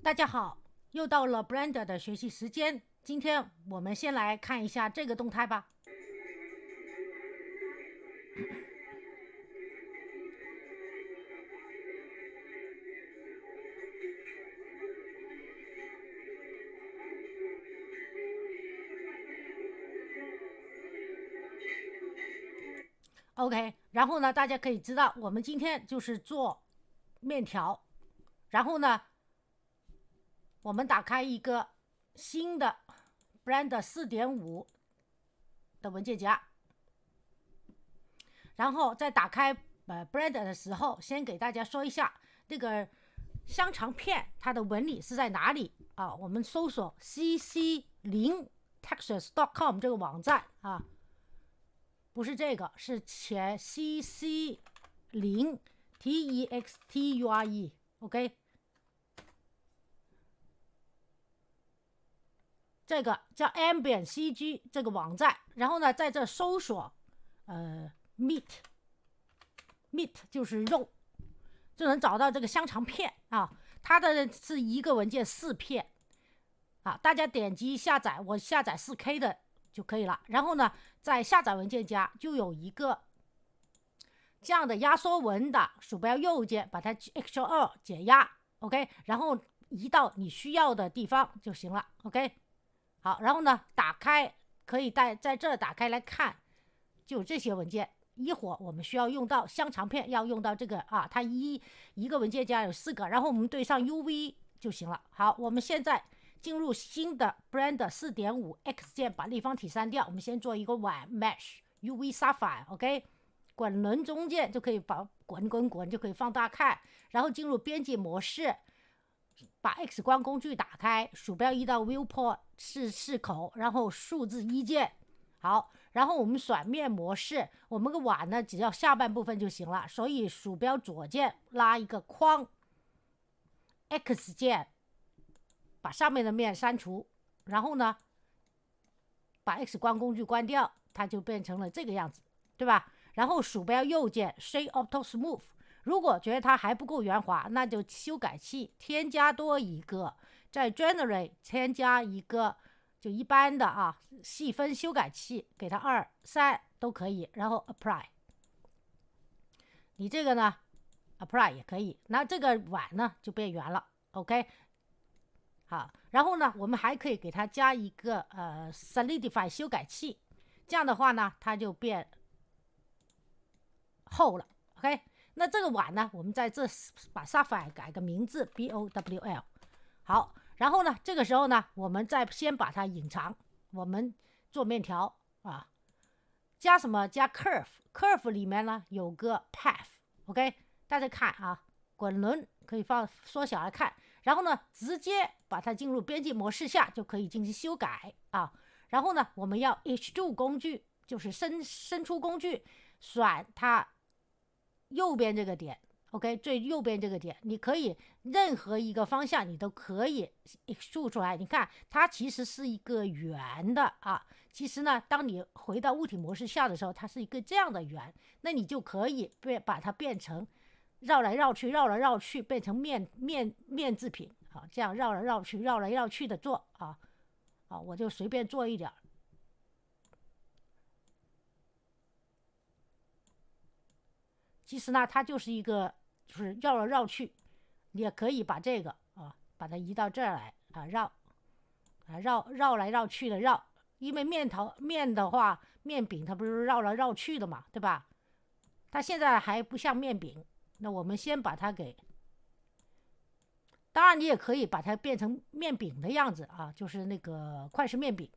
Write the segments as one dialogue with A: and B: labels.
A: 大家好，又到了 Blender 的学习时间。今天我们先来看一下这个动态吧。OK，然后呢，大家可以知道，我们今天就是做面条。然后呢，我们打开一个新的 Blender 4.5的文件夹，然后在打开Blender 的时候，先给大家说一下这个香肠片它的纹理是在哪里啊？我们搜索 cc0textures.com 这个网站啊，不是这个，是前 cc0 texture，OK，这个叫 Ambient CG 这个网站，然后呢，在这搜索meat 就是肉，就能找到这个香肠片啊。它的是一个文件4片啊，大家点击下载，我下载 4K 的就可以了。然后呢，在下载文件夹就有一个这样的压缩文的，鼠标右键把它 Ctrl2 解压 ，OK， 然后移到你需要的地方就行了 ，OK。好，然后呢，打开可以在这打开来看，就这些文件。一会儿我们需要用到香肠片，要用到这个啊，它一个文件夹有4个，然后我们对上 UV 就行了。好，我们现在进入新的 Blender 4.5 X 键，把立方体删掉。我们先做一个碗 Mesh UV Sapphire，OK， 滚轮中间就可以把滚就可以放大看，然后进入编辑模式。把 X 光工具打开，鼠标移到 Viewport 视口，然后数字1键。好，然后我们选面模式，我们个碗呢只要下半部分就行了，所以鼠标左键拉一个框 ，X 键把上面的面删除，然后呢把 X 光工具关掉，它就变成了这个样子，对吧？然后鼠标右键 Shape Auto Smooth。如果觉得它还不够圆滑，那就修改器添加多一个，在 Generate 添加一个就一般的啊细分修改器，给它2、3都可以，然后 Apply。你这个呢 Apply 也可以，那这个碗呢就变圆了 ，OK。好，然后呢，我们还可以给它加一个Solidify 修改器，这样的话呢，它就变厚了 ，OK。那这个碗呢，我们在这把 Sapphire 改个名字 BOWL。好，然后呢，这个时候呢，我们再先把它隐藏。我们做面条啊，加什么？加 Curve 里面呢有个 Path，OK，大家看啊，滚轮可以放缩小来看。然后呢，直接把它进入编辑模式下就可以进行修改啊。然后呢，我们要 H2 工具，就是伸出工具，选它右边这个点 ，OK， 最右边这个点，你可以任何一个方向你都可以 extrude 出来。你看，它其实是一个圆的啊。其实呢，当你回到物体模式下的时候，它是一个这样的圆，那你就可以把它变成绕来绕去，变成面制品啊。这样绕来绕去的做啊，我就随便做一点。其实呢，它就是一个，就是绕来绕去。你也可以把这个啊，把它移到这儿来啊，绕来绕去的绕。因为面的话，面饼它不是绕来绕去的嘛，对吧？它现在还不像面饼，那我们先把它给。当然，你也可以把它变成面饼的样子啊，就是那个快食面饼。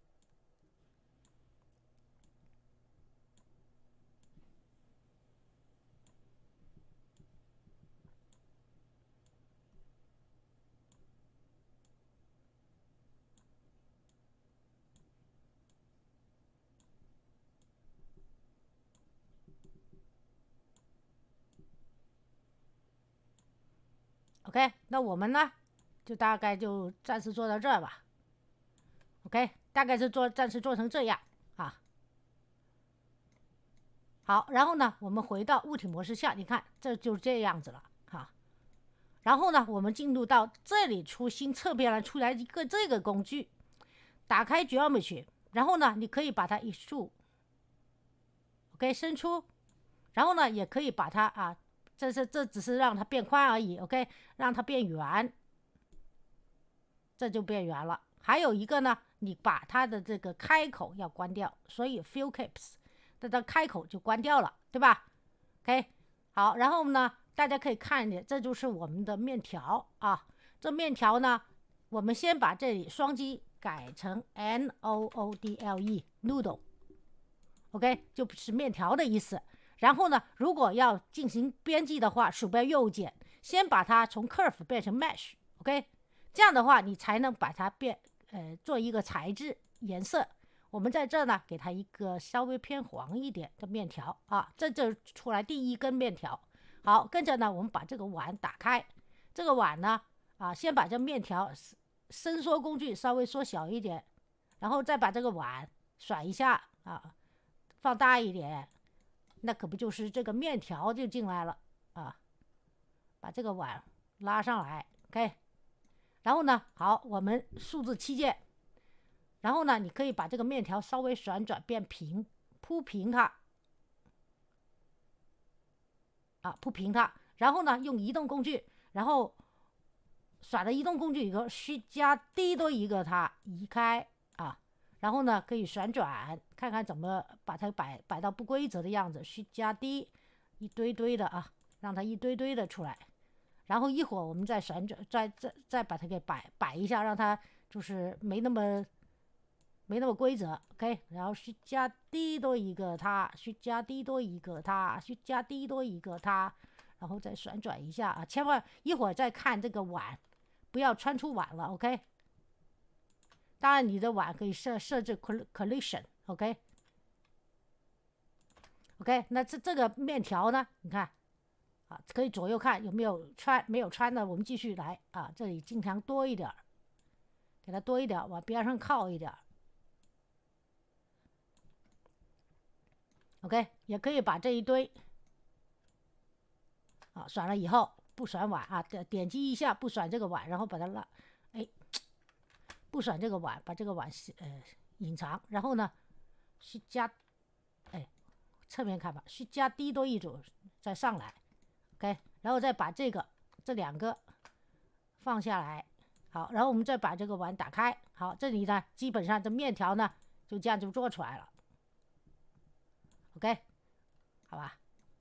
A: OK， 那我们呢，就大概就暂时做到这儿吧。OK， 大概是暂时做成这样啊。好，然后呢，我们回到物体模式下，你看这就是这样子了哈。然后呢，我们进入到这里出新侧边栏出来一个这个工具，打开 Geometry， 然后呢，你可以把它移数 ，OK， 伸出，然后呢，也可以把它啊，这只是让它变宽而已 ，OK， 让它变圆，这就变圆了。还有一个呢，你把它的这个开口要关掉，所以 Fill Caps 它的开口就关掉了，对吧 ？OK， 好，然后呢，大家可以看一点，这就是我们的面条啊。这面条呢，我们先把这里双击改成 Noodle noodle，OK， 就是面条的意思。然后呢，如果要进行编辑的话，鼠标右键，先把它从 Curve 变成 Mesh，OK， 这样的话你才能把它做一个材质颜色。我们在这呢，给它一个稍微偏黄一点的面条啊，这就出来第一根面条。好，跟着呢，我们把这个碗打开。这个碗呢，先把这面条伸缩工具稍微缩小一点，然后再把这个碗甩一下啊，放大一点，那可不就是这个面条就进来了啊？把这个碗拉上来 ，OK。然后呢，好，我们数字7键，然后呢，你可以把这个面条稍微旋转变平，铺平它。铺平它，然后呢，用移动工具，然后耍了移动工具以后，Shift加 D 多一个它移开啊，然后呢可以旋转，看看怎么把它摆到不规则的样子。Shift加 D 一堆堆的啊，让它一堆堆的出来，然后一会儿我们再旋转，再把它给摆一下，让它就是没那么规则 ，OK， 然后Shift加 D 多一个它，Shift加 D 多一个它，Shift加 D 多一个它，然后再旋转一下啊，千万一会儿再看这个碗，不要穿出碗了 ，OK。当然你的碗可以设置 collision，OK，OK，那这个面条呢，你看啊，可以左右看有没有穿，没有穿的我们继续来啊，这里尽量多一点，给它多一点，往边上靠一点。OK， 也可以把这一堆选了以后不选碗啊，点击一下不选这个碗，然后把它拉，不选这个碗，把这个碗隐藏，然后呢去加，侧面看吧，去加D多一组再上来 ，OK， 然后再把这两个放下来，好，然后我们再把这个碗打开，好，这里呢基本上这面条呢就这样就做出来了。OK， 好吧，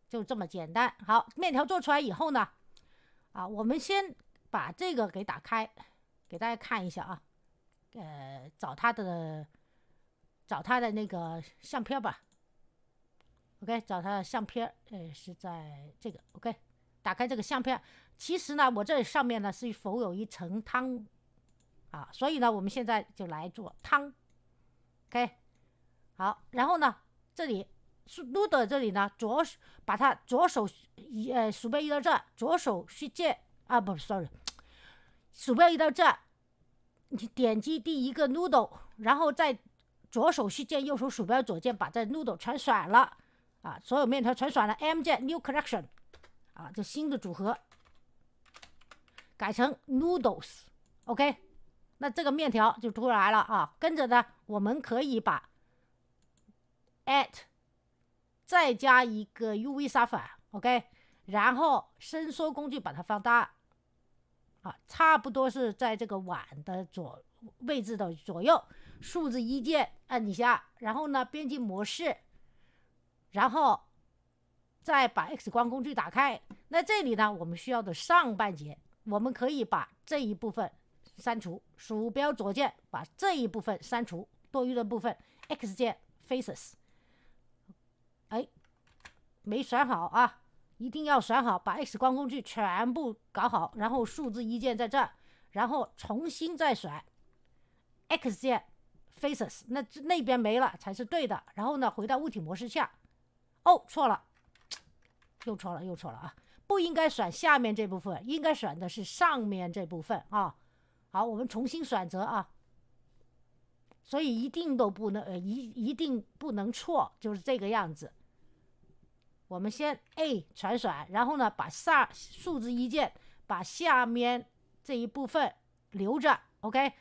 A: 就这么简单。好，面条做出来以后呢，我们先把这个给打开，给大家看一下啊。找他的那个相片吧。OK， 找他的相片，是在这个 OK， 打开这个相片。其实呢，我这上面呢是否有一层汤所以呢，我们现在就来做汤。OK， 好，然后呢，这里。Noodle 这里呢，把它左手鼠标移到这，左手去键不 ，sorry， 鼠标移到这，你点击第一个 Noodle， 然后再左手去键，右手鼠标左键把这 Noodle 全选了所有面条全选了 ，M 键 New Collection 这新的组合改成 Noodles，OK， 那这个面条就出来了跟着呢，我们可以把 Add。再加一个 UV 沙发 ，OK， 然后伸缩工具把它放大，差不多是在这个碗的位置的左右，数字1键按一下，然后呢编辑模式，然后再把 X 光工具打开。那这里呢，我们需要的上半截，我们可以把这一部分删除，鼠标左键把这一部分删除，多余的部分 X 键 Faces。没选好一定要选好，把 X 光工具全部搞好，然后数字1键在这，然后重新再选 X 键 Faces， 那边没了才是对的。然后呢，回到物体模式下，错了，又错了不应该选下面这部分，应该选的是上面这部分好，我们重新选择所以一定不能错，就是这个样子。我们先 A 全选，然后呢把数字1键把把下面这一部分留着 ，OK。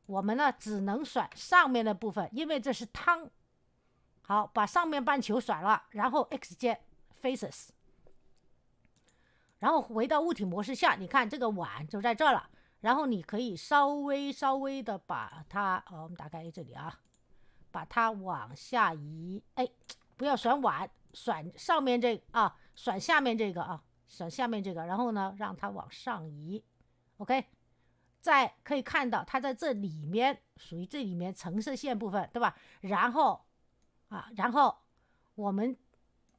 A: 我们呢只能选上面的部分，因为这是汤。好，把上面半球选了，然后 X 键 Faces， 然后回到物体模式下，你看这个碗就在这了。然后你可以稍微的把它，我们打开这里啊，把它往下移。哎，不要选碗，选上面这个啊，选下面这个啊，选下面这个，然后呢让它往上移 ，OK。再可以看到它在这里面，属于这里面橙色线部分，对吧？然后我们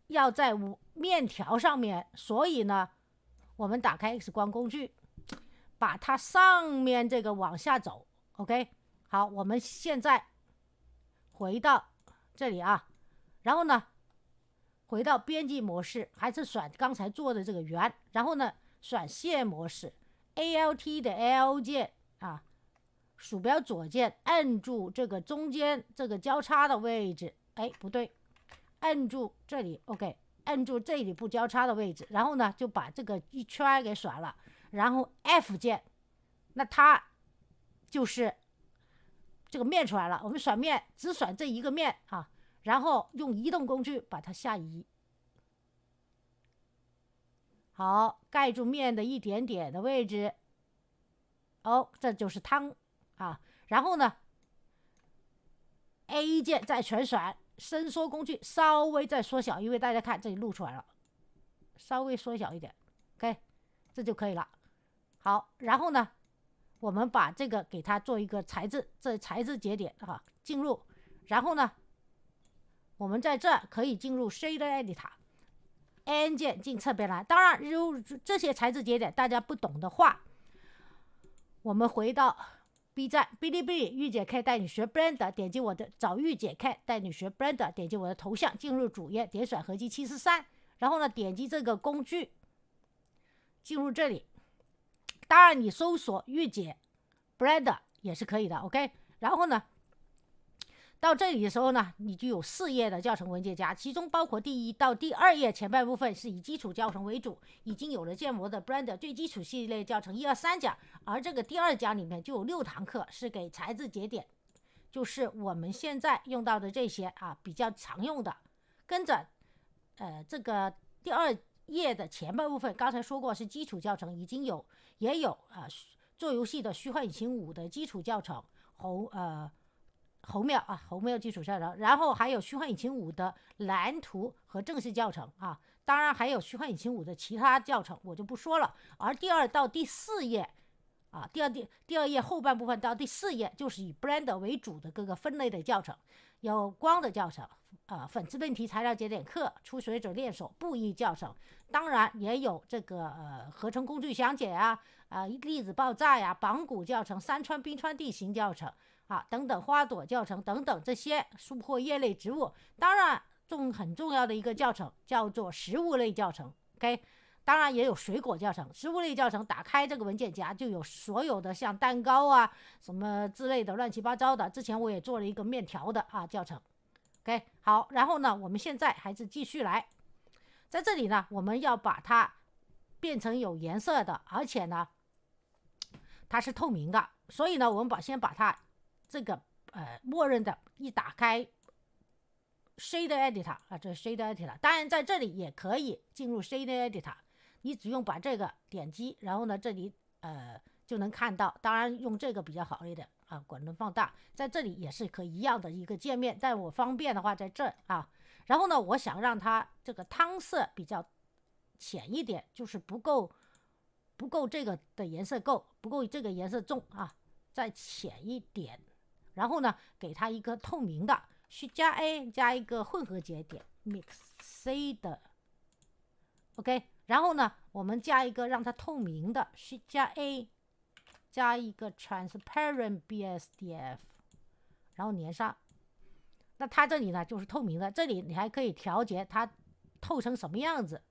A: 要在面条上面，所以呢，我们打开 X 光工具，把它上面这个往下走 ，OK。好，我们现在回到这里啊，然后呢，回到编辑模式，还是选刚才做的这个圆，然后呢，选线模式。Alt 的 L 键啊，鼠标左键按住这个中间这个交叉的位置，哎，不对，按住这里 ，OK， 按住这里不交叉的位置，然后呢就把这个一圈给选了，然后 F 键，那它就是这个面出来了。我们选面只选这一个面啊，然后用移动工具把它下移。好，盖住面的一点点的位置，这就是汤啊。然后呢 ，A 键再全选，伸缩工具稍微再缩小，因为大家看这里露出来了，稍微缩小一点 ，OK， 这就可以了。好，然后呢，我们把这个给它做一个材质，这材质节点啊，进入，然后呢，我们在这可以进入 Shader Editor。N 键进侧边栏，当然，如果这些材质节点大家不懂的话，我们回到 B 站哔哩哔哩御姐 K 带你学 Blender， 点击我的找御姐 K 带你学 Blender， 点击我的头像进入主页，点选合集73，然后呢点击这个工具进入这里。当然你搜索御姐 Blender 也是可以的 ，OK。然后呢，到这里的时候呢，你就有4页的教程文件夹，其中包括第1到第2页前半部分是以基础教程为主，已经有了建模的 Blender 最基础系列教程1、2、3讲，而这个第2讲里面就有6堂课是给材质节点，就是我们现在用到的这些啊比较常用的。跟着这个第2页的前半部分，刚才说过是基础教程，已经也有做游戏的虚幻引擎5的基础教程，侯庙基础教程，然后还有虚幻引擎5的蓝图和正式教程啊，当然还有虚幻引擎5的其他教程，我就不说了。而第2到第4页啊，第二页后半部分到第4页就是以 Blender 为主的各个分类的教程，有光的教程粉质问题材料节点课、初学者练手布艺教程，当然也有这个合成工具详解粒子爆炸呀、绑骨教程、山川冰川地形教程等等，花朵教程等等，这些树或叶类植物。当然很重要的一个教程叫做食物类教程 OK， 当然也有水果教程。食物类教程打开这个文件夹就有所有的像蛋糕什么之类的乱七八糟的，之前我也做了一个面条的教程 OK。 好，然后呢我们现在还是继续来，在这里呢我们要把它变成有颜色的，而且呢它是透明的，所以呢我们先把它这个默认的一打开 Shader Editor 这是 Shader Editor， 当然在这里也可以进入 Shader Editor， 你只用把这个点击，然后呢这里就能看到，当然用这个比较好一点滚轮放大，在这里也是可以一样的一个界面，但我方便的话在这然后呢我想让它这个汤色比较浅一点，就是不够这个的颜色不够这个颜色重再浅一点，然后呢给它一个透明的Shift+A 加一个混合节点 Mix C 的 OK， 然后呢我们加一个让它透明的 Shift+A 加一个 Transparent BSDF， 然后粘上。那它这里呢就是透明的，这里你还可以调节它透成什么样子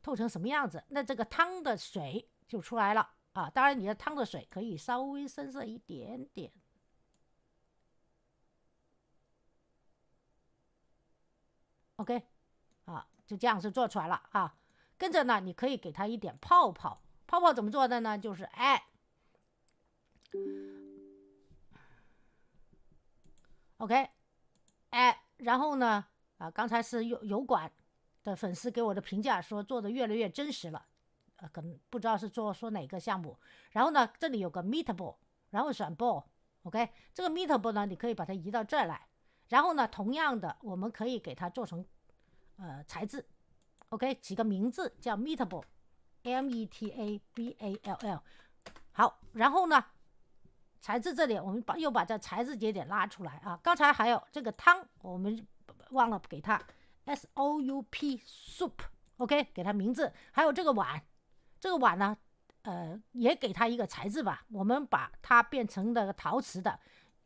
A: 透成什么样子，那这个汤的水就出来了当然你的汤的水可以稍微深色一点点OK， 就这样是做出来了跟着呢，你可以给它一点泡泡。泡泡怎么做的呢？就是 OK， 然后呢，刚才是油管的粉丝给我的评价说做的越来越真实了，可能不知道是说哪个项目。然后呢，这里有个 meetable， 然后选 ball，OK， 这个 meetable 呢，你可以把它移到这儿来。然后呢，同样的，我们可以给它做成材质 ，OK， 起个名字叫 meetable，metaball。好，然后呢，材质这里我们又把这材质节点拉出来啊。刚才还有这个汤，我们忘了给它 SOUP soup，OK， 给它名字。还有这个碗，这个碗呢，也给它一个材质吧，我们把它变成的陶瓷的，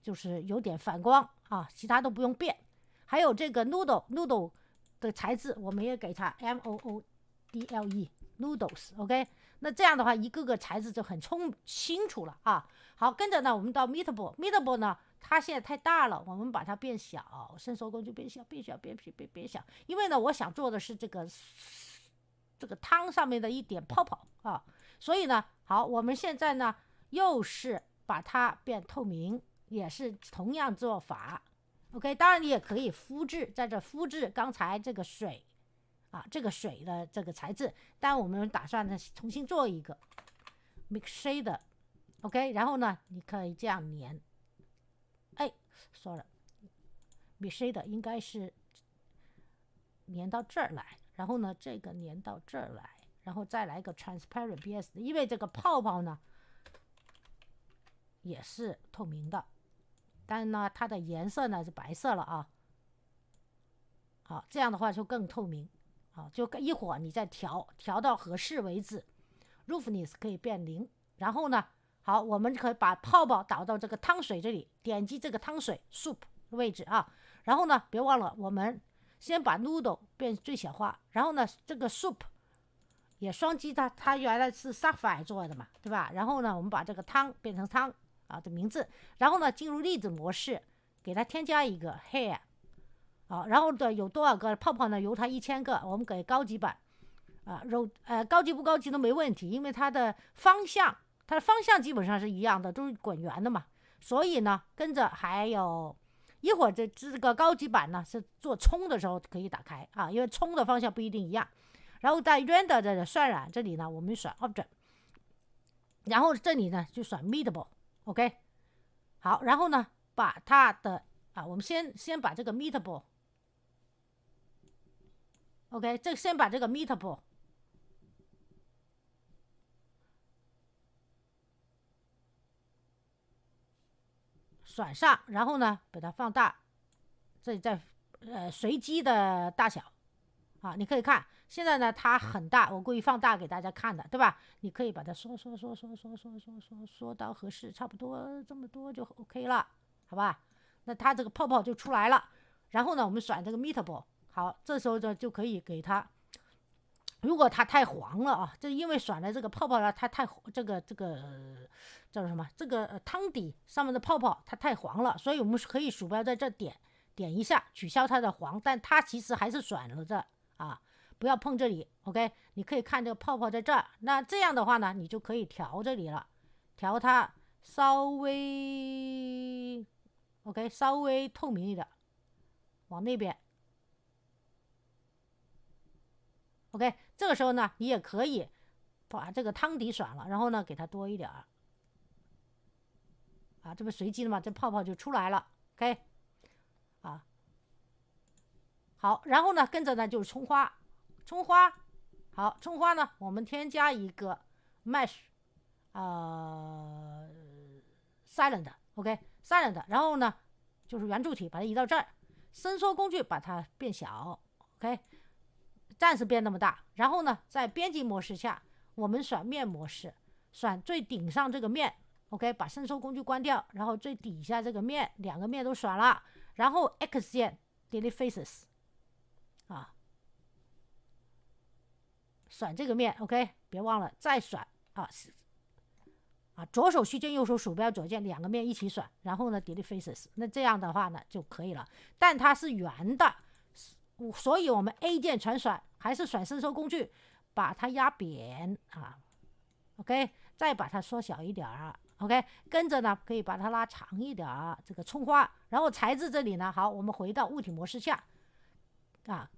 A: 就是有点反光啊，其他都不用变。还有这个 noodle 的材质，我们也给它 MOODLE noodles，OK。那这样的话，一个个材质就很清楚了啊。好，跟着呢，我们到 meetable 呢，它现在太大了，我们把它变小，伸缩工具变小，变小。因为呢，我想做的是这个汤上面的一点泡泡啊，所以呢，好，我们现在呢又是把它变透明，也是同样做法。OK， 当然你也可以复制，在这复制刚才这个水啊，这个水的这个材质，但我们打算呢重新做一个 mix shade，OK， 然后呢你可以这样粘，说了 mix shade 应该是粘到这儿来，然后呢这个粘到这儿来，然后再来一个 transparent BS， 因为这个泡泡呢也是透明的，但呢它的颜色呢是白色了啊。好，这样的话就更透明。好，就一会儿你再调到合适为止 ，roughness 可以变0。然后呢，好，我们可以把泡泡倒到这个汤水这里，点击这个汤水 soup 位置啊。然后呢，别忘了我们先把 noodle 变最小化，然后呢，这个 soup 也双击它原来是 sapphire 做的嘛，对吧？然后呢，我们把这个汤变成汤啊的名字，然后呢，进入粒子模式，给它添加一个 hair。好，然后的有多少个泡泡呢？由它1000个，我们给高级版啊，高级不高级都没问题，因为它的方向基本上是一样的，都是滚圆的嘛。所以呢，跟着还有一会儿这个高级版呢是做冲的时候可以打开啊，因为冲的方向不一定一样。然后在 render 的渲染这里呢，我们选 object， 然后这里呢就选 meetable，OK。好，然后呢把它的我们先把这个 meetable。OK， 先把这个 meetable 选上，然后呢把它放大，这里在随机的大小啊，你可以看现在呢它很大，我故意放大给大家看的，对吧？你可以把它缩到合适，差不多这么多就 OK 了，好吧？那它这个泡泡就出来了。然后呢，我们选这个 meetable。好，这时候呢就可以给它，如果它太黄了啊，这因为选了这个泡泡了，它太这个叫什么？这个汤底上面的泡泡它太黄了，所以我们可以鼠标在这点一下，取消它的黄，但它其实还是选了这啊，不要碰这里 ，OK？ 你可以看这个泡泡在这儿，那这样的话呢，你就可以调这里了，调它稍微 OK， 稍微透明一点，往那边。OK， 这个时候呢，你也可以把这个汤底选了，然后呢，给它多一点啊，这不随机的嘛，这泡泡就出来了。OK， 啊，好，然后呢，跟着呢就是葱花，好，葱花呢，我们添加一个 mesh，silent，OK， silent， 然后呢就是圆柱体，把它移到这儿，伸缩工具把它变小 ，OK。暂时变那么大，然后呢，在编辑模式下，我们选面模式，选最顶上这个面 ，OK， 把伸缩工具关掉，然后最底下这个面，两个面都选了，然后 X 键 delete faces， 选这个面 ，OK， 别忘了再选左手虚键，右手鼠标左键，两个面一起选，然后呢 delete faces， 那这样的话呢就可以了，但它是圆的。所以我们 A 键全选，还是选伸缩工具，把它压扁啊 ，OK， 再把它缩小一点儿 ，OK， 跟着呢可以把它拉长一点儿，这个葱花，然后材质这里呢，好，我们回到物体模式下啊，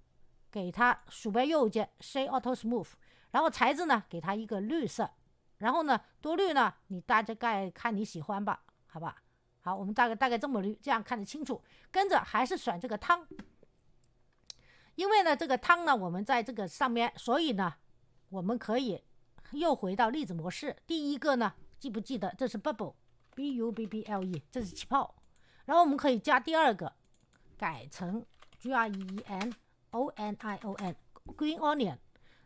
A: 给它鼠标右键 Shade Auto Smooth， 然后材质呢给它一个绿色，然后呢多绿呢，你大概看你喜欢吧，好吧？好，我们大概这么绿，这样看得清楚。跟着还是选这个汤。因为呢，这个汤呢，我们在这个上面，所以呢，我们可以又回到粒子模式。第一个呢，记不记得这是 bubble，B-U-B-B-L-E， 这是气泡。然后我们可以加第二个，改成 Green Onion。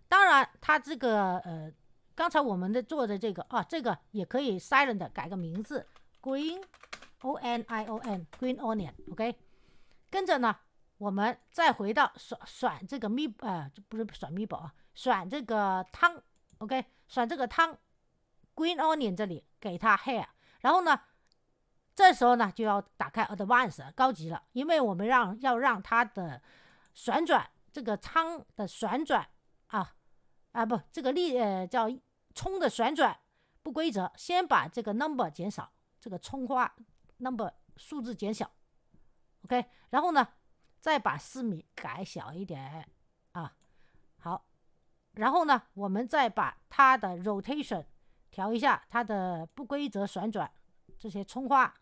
A: 当然，它这个刚才我们做的这个这个也可以 silent 改个名字 ，Green Onion，Green Onion，OK。跟着呢。我们再回到选这个不是选米宝啊，选这个汤 ，OK， 选这个汤 ，Green Onion 这里给它 Hair， 然后呢，这时候呢就要打开 Advanced 高级了，因为我们要让它的旋转，这个汤的旋转不，这个叫葱的旋转不规则，先把这个 number 减少，这个葱花 number 数字减小 ，OK， 然后呢。再把4米改小一点好，然后呢，我们再把它的 rotation 调一下，它的不规则旋转，这些葱花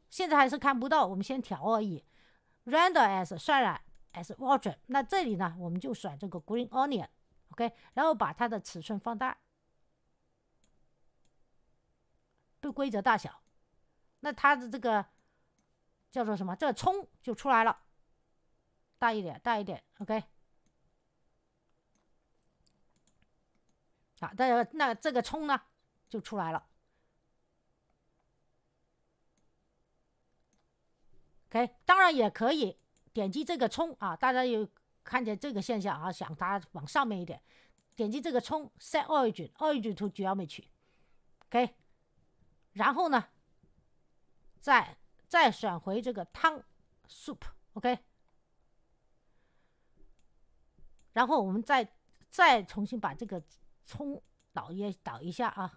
A: 现在还是看不到，我们先调而已。render as 渲染 as water， 那这里呢，我们就选这个 green onion，OK， 然后把它的尺寸放大，不规则大小，那它的这个叫做什么？这个葱就出来了。大一点 ，OK。好，那这个葱呢就出来了 ，OK。当然也可以点击这个葱大家有看见这个现象想它往上面一点，点击这个葱 Set Origin to Geometry，OK。然后呢，再选回这个汤 Soup，OK。然后我们再重新把这个葱倒一下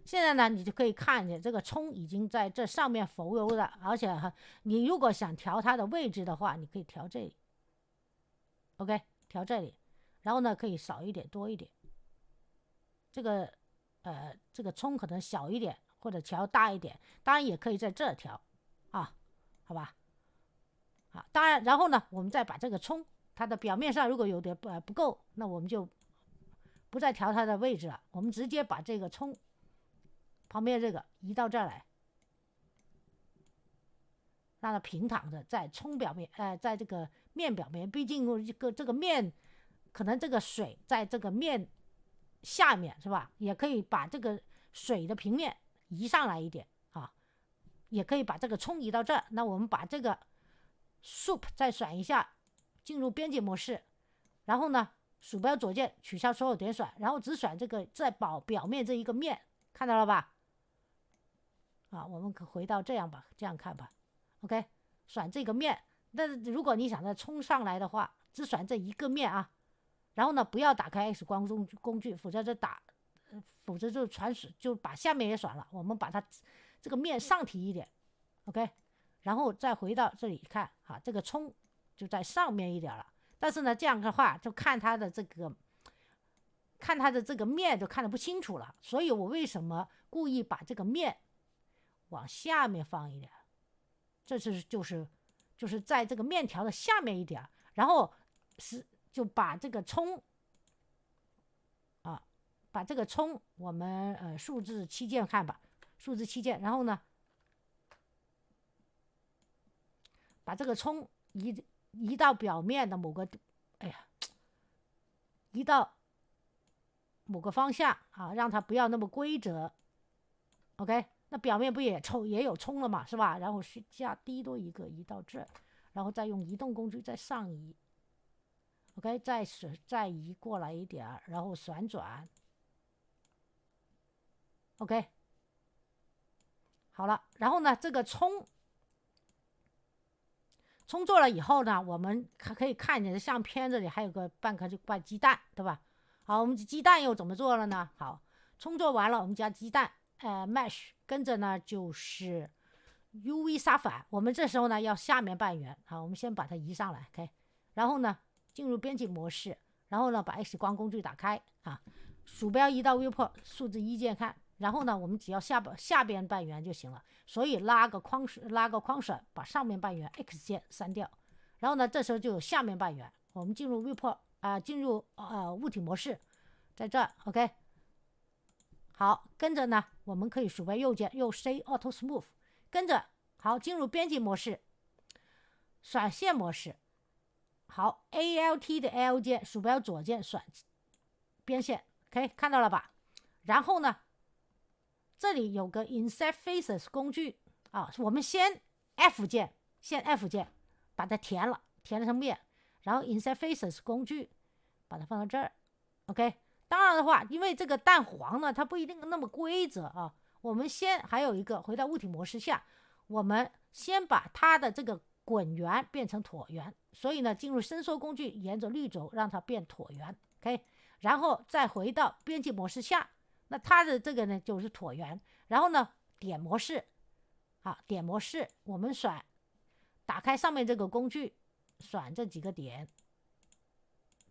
A: 现在呢，你就可以看见这个葱已经在这上面浮游了，而且你如果想调它的位置的话，你可以调这里 ，OK， 调这里，然后呢可以少一点多一点，这个葱可能小一点或者调大一点，当然也可以在这调好吧？当然，然后呢，我们再把这个葱。它的表面上如果有点不够，那我们就不再调它的位置了，我们直接把这个葱旁边这个移到这儿来，让它平躺着在葱表面，在这个面表面，毕竟这个面可能这个水在这个面下面是吧？也可以把这个水的平面移上来一点也可以把这个葱移到这儿。那我们把这个 soup 再选一下。进入编辑模式，然后呢，鼠标左键取消所有点选，然后只选这个在表面这一个面，看到了吧？我们可回到这样吧，这样看吧 ，OK， 选这个面。但是如果你想再冲上来的话，只选这一个面然后呢，不要打开 X 光工具，否则就传水，就把下面也选了。我们把它这个面上提一点 ，OK， 然后再回到这里看这个葱。就在上面一点了，但是呢，这样的话就看它的这个面就看得不清楚了。所以我为什么故意把这个面往下面放一点？这就是在这个面条的下面一点，然后就把这个葱把这个葱我们数字7键看吧，数字7键，然后呢，把这个葱移到表面的某个，移到某个方向让它不要那么规则 ，OK， 那表面不也有葱了嘛，是吧？然后加低多一个移到这儿，然后再用移动工具再上移 ，OK， 再移过来一点，然后旋转 ，OK， 好了，然后呢，这个葱充做了以后呢，我们还可以看你的相片这里还有个半颗鸡蛋，对吧？好，我们鸡蛋又怎么做了呢？好，充做完了，我们加鸡蛋，mesh， 跟着呢就是 UV 沙反，我们这时候呢要下面半圆，好，我们先把它移上来 ，OK， 然后呢进入编辑模式，然后呢把 X 光工具打开啊，鼠标移到 Viewport 数字1键看，然后呢我们只要下边半圆就行了，所以拉个框绳，把上面半圆 X 键删掉，然后呢这时候就有下面半圆，我们进入 Viewport 进入物体模式，在这儿 OK。好，跟着呢，我们可以鼠标右键右 Shift Auto Smooth， 跟着好进入编辑模式，选线模式。好 ，Alt 的 L 键，鼠标左键选边线 ，OK， 看到了吧？然后呢，这里有个 Insert Faces 工具啊，我们先 F 键把它填了成面，然后 Insert Faces 工具把它放到这儿 ，OK。当然的话，因为这个蛋黄呢，它不一定那么规则啊。我们先还有一个回到物体模式下，我们先把它的这个滚圆变成椭圆，所以呢，进入伸缩工具，沿着绿轴让它变椭圆 ，OK， 然后再回到编辑模式下，那它的这个呢就是椭圆，然后呢点模式，好，点模式，我们选打开上面这个工具，选这几个点。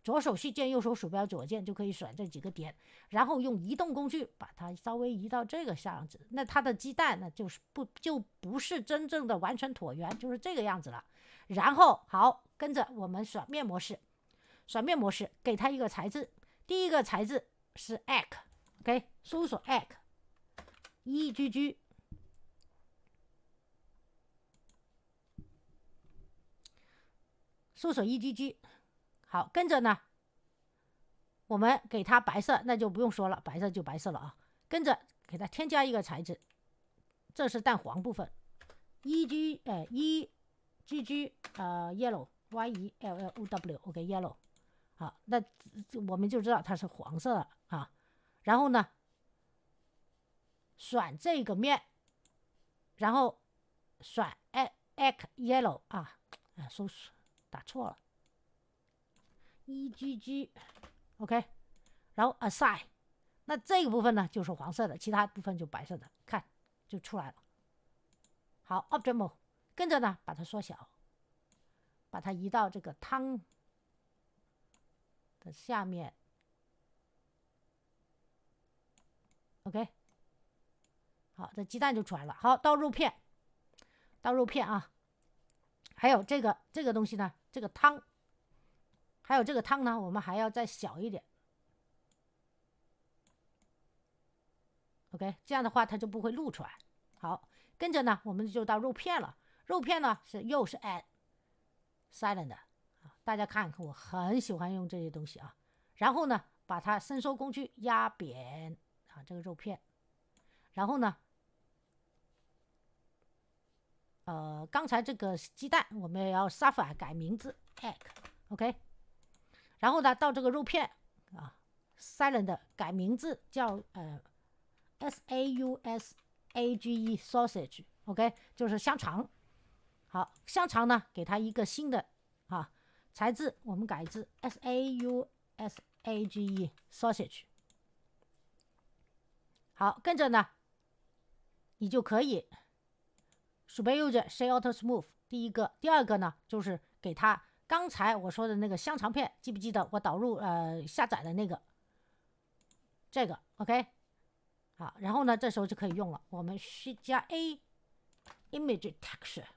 A: 左手序键，右手鼠标左键就可以选这几个点，然后用移动工具把它稍微移到这个样子，那它的鸡蛋呢就不是真正的完全椭圆，就是这个样子了。然后好，跟着我们选面模式，给它一个材质，第一个材质是 egg，OK， 搜索 egg， 搜索 egg。好，跟着呢，我们给它白色，那就不用说了，白色就白色了啊。跟着给它添加一个材质，这是蛋黄部分 ，egg yellow yellow OK yellow， 好，那我们就知道它是黄色的啊。然后呢，选这个面，然后选 egg yellow 搜索打错了。egg OK， 然后 assign， 那这个部分呢就是黄色的，其他部分就白色的，看就出来了。好 Object Mode， 跟着呢把它缩小，把它移到这个汤的下面 OK， 好，这鸡蛋就出来了。好，到肉片啊，还有这个东西呢，这个汤。还有这个汤呢，我们还要再小一点 ，OK， 这样的话它就不会露出来。好，跟着呢，我们就到肉片了。肉片呢又是 add silent 的，大家看，我很喜欢用这些东西啊。然后呢，把它伸缩工具压扁这个肉片，然后呢，刚才这个鸡蛋我们也要 Sapphire 改名字 egg，OK。然后呢，到这个肉片silent 改名字叫SAUSAGE sausage OK， 就是香肠。好，香肠呢给它一个新的材质，我们改至 SAUSAGE sausage。好，跟着呢，你就可以鼠标右键 Shift Auto Smooth， 第一个，第二个呢就是给它。刚才我说的那个香肠片，记不记得我导入下载的那个？这个 OK， 好，然后呢，这时候就可以用了。我们需加 A Image Texture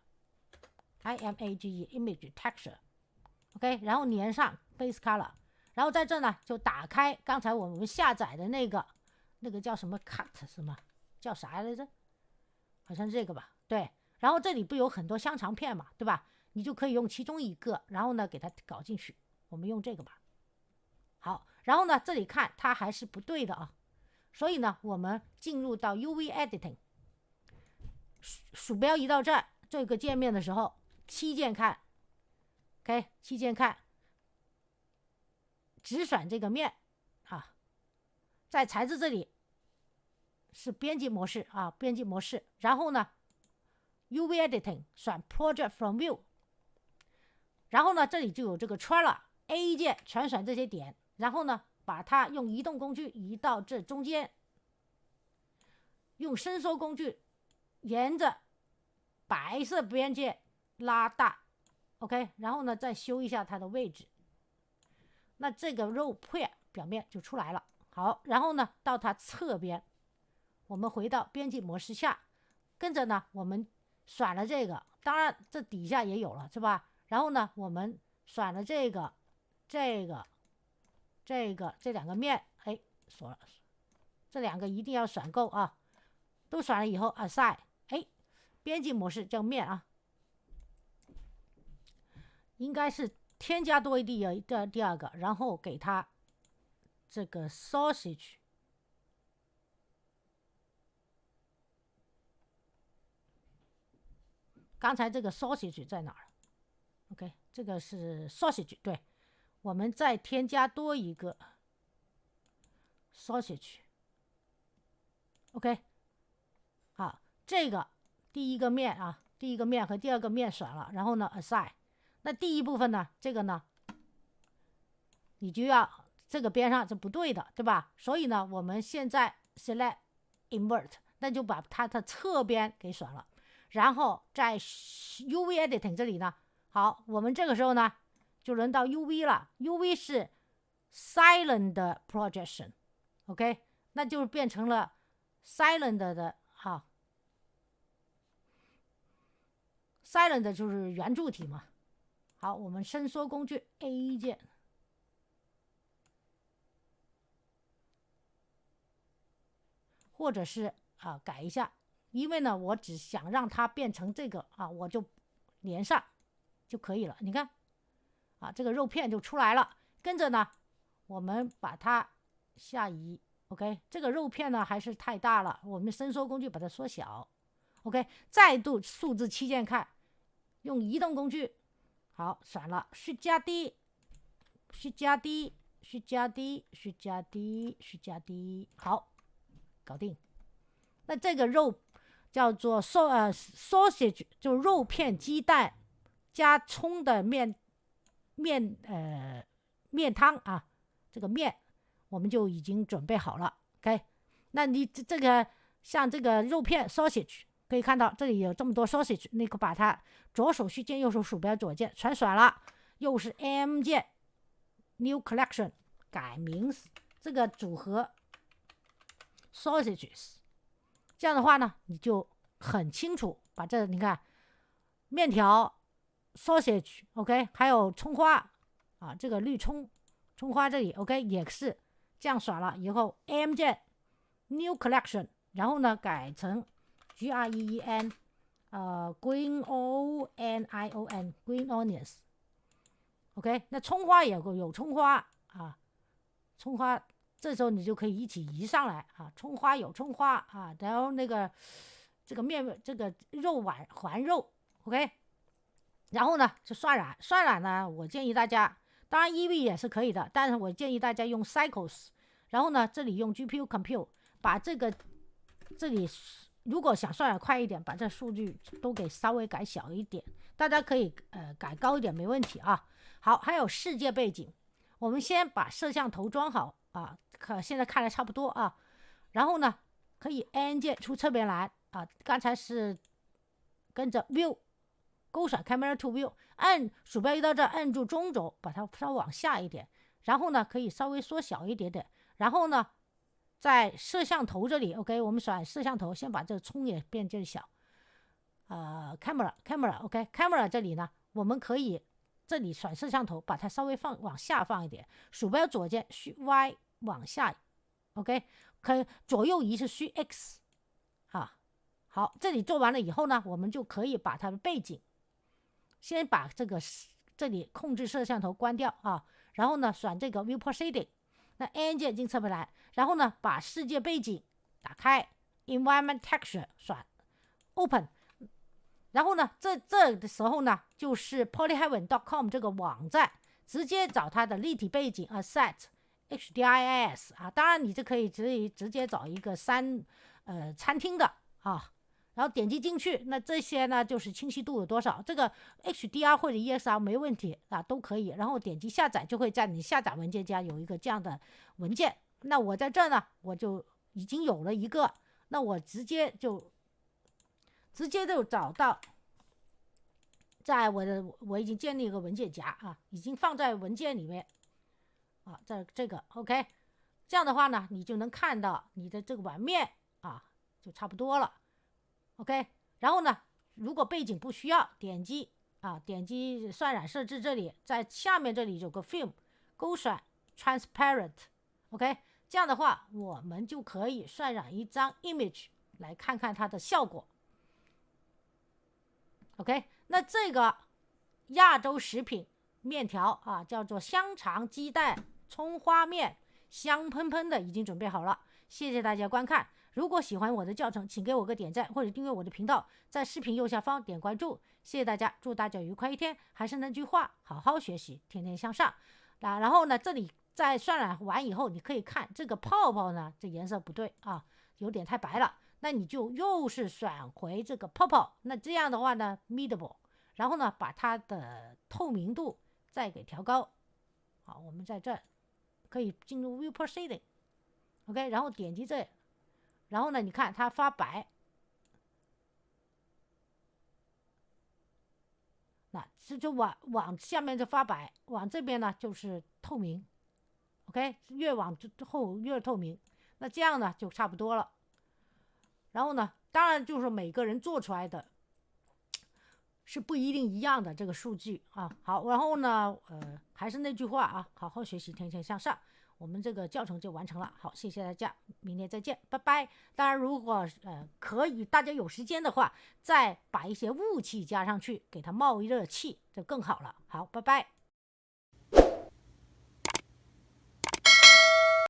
A: IMAGE Image Texture OK， 然后粘上 Base Color， 然后在这呢就打开刚才我们下载的那个叫什么 Cut 什么叫啥来着？好像是这个吧？对，然后这里不有很多香肠片嘛，对吧？你就可以用其中一个，然后呢给它搞进去。我们用这个吧。好，然后呢这里看它还是不对的啊，所以呢我们进入到 UV Editing， 鼠标移到这个界面的时候，7键看 ，OK， 7键看，只选这个面在材质这里是编辑模式编辑模式，然后呢 UV Editing 选 Project from View。然后呢，这里就有这个圈了 ，A 键全选这些点，然后呢，把它用移动工具移到这中间，用伸缩工具沿着白色边界拉大 ，OK， 然后呢，再修一下它的位置，那这个肉片表面就出来了。好，然后呢，到它侧边，我们回到编辑模式下，跟着呢，我们选了这个，当然这底下也有了，是吧？然后呢，我们选了这两个面，哎，锁了，这两个一定要选够啊，都选了以后 assign， 哎，编辑模式叫面啊，应该是添加多一点的第二个，然后给它这个 sausage。刚才这个 sausage 在哪儿 ？OK， 这个是 sausage， 对，我们再添加多一个 sausage。OK， 好，这个第一个面啊，第一个面和第二个面选了，然后呢 assign， 那第一部分呢，这个呢，你就要这个边上是不对的，对吧？所以呢，我们现在 select invert， 那就把它的侧边给选了。然后在 UV editing 这里呢，好，我们这个时候呢就轮到 UV 了。UV 是 silent projection，OK， 那就变成了 silent 的silent 就是圆柱体嘛。好，我们伸缩工具 A 键，或者是改一下。因为呢，我只想让它变成这个我就连上就可以了。你看这个肉片就出来了。跟着呢，我们把它下移 ，OK， 这个肉片呢还是太大了，我们伸缩工具把它缩小 ，OK， 再度数字7键看，用移动工具，好，选了Shift加 D，Shift加 D，Shift加 D，Shift加 D，Shift加 D， 好，搞定。那这个肉叫做sausage， 就是肉片鸡蛋加葱的面汤啊，这个面我们就已经准备好了。OK， 那你这个像这个肉片 sausage， 可以看到这里有这么多 sausage， 你可把它左手Shift键，右手鼠标左键全选了，又是 M 键 New Collection 改名这个组合 sausages。这样的话呢，你就很清楚把这你看面条 sausage OK， 还有葱花这个绿葱花这里 OK 也是这样选了以后 M 键 New Collection， 然后呢改成 green green onion green onions OK， 那葱花也有葱花葱花。这时候你就可以一起移上来葱花有葱花然后这个面这个肉环肉 OK， 然后呢就刷染呢，我建议大家，当然 EV 也是可以的，但是我建议大家用 Cycles， 然后呢这里用 GPU Compute 把这里如果想刷染快一点，把这数据都给稍微改小一点，大家可以改高一点没问题好，还有世界背景，我们先把摄像头装好现在看来差不多然后呢可以 N 键出侧边栏刚才是跟着 View 勾选 Camera to View， 按鼠标移到这，按住中轴把它稍微往下一点，然后呢可以稍微缩小一点点，然后呢在摄像头这里 OK， 我们选摄像头，先把这个葱也变这小Camera OK， Camera 这里呢我们可以这里选摄像头，把它稍微往下放一点，鼠标左键Shift Y 往下 OK， 可以左右移是Shift X 好，这里做完了以后呢，我们就可以把它的背景先把这里控制摄像头关掉然后呢选这个 View Proceeding， 那 N 键进侧边栏，然后呢把世界背景打开 Environment Texture 选 Open， 然后呢这的时候呢就是 polyheaven.com 这个网站，直接找它的立体背景Asset HDRIS 当然你这可以直接找一个餐厅的然后点击进去，那这些呢就是清晰度有多少，这个 HDR 或者 EXR 没问题啊，都可以。然后点击下载，就会在你下载文件夹有一个这样的文件。那我在这呢，我就已经有了一个，那我直接就找到，在我已经建立一个文件夹啊，已经放在文件里面啊，在这个 OK， 这样的话呢，你就能看到你的这个碗面啊，就差不多了。OK， 然后呢，如果背景不需要，点击渲染设置这里，在下面这里有个 Film， 勾选 Transparent。OK， 这样的话，我们就可以渲染一张 image 来看看它的效果。OK， 那这个亚洲食品面条啊，叫做香肠鸡蛋葱花面，香喷喷的，已经准备好了。谢谢大家观看。如果喜欢我的教程，请给我个点赞或者订阅我的频道，在视频右下方点关注。谢谢大家，祝大家愉快一天。还是那句话，好好学习，天天向上。然后呢，这里在渲染完以后，你可以看这个泡泡呢，这颜色不对啊，有点太白了。那你就又是选回这个泡泡，那这样的话呢 ，midable， 然后呢，把它的透明度再给调高。好，我们在这可以进入 View Proceeding，OK， 然后点击这。然后呢，你看它发白，那这就往下面就发白，往这边呢就是透明 ，OK， 越往后越透明，那这样呢就差不多了。然后呢，当然就是每个人做出来的是不一定一样的这个数据啊。好，然后呢，还是那句话啊，好好学习，天天向上。我们这个教程就完成了。好，谢谢大家，明天再见，拜拜。当然，如果可以，大家有时间的话，再把一些雾气加上去，给它冒一热气，就更好了。好，拜拜。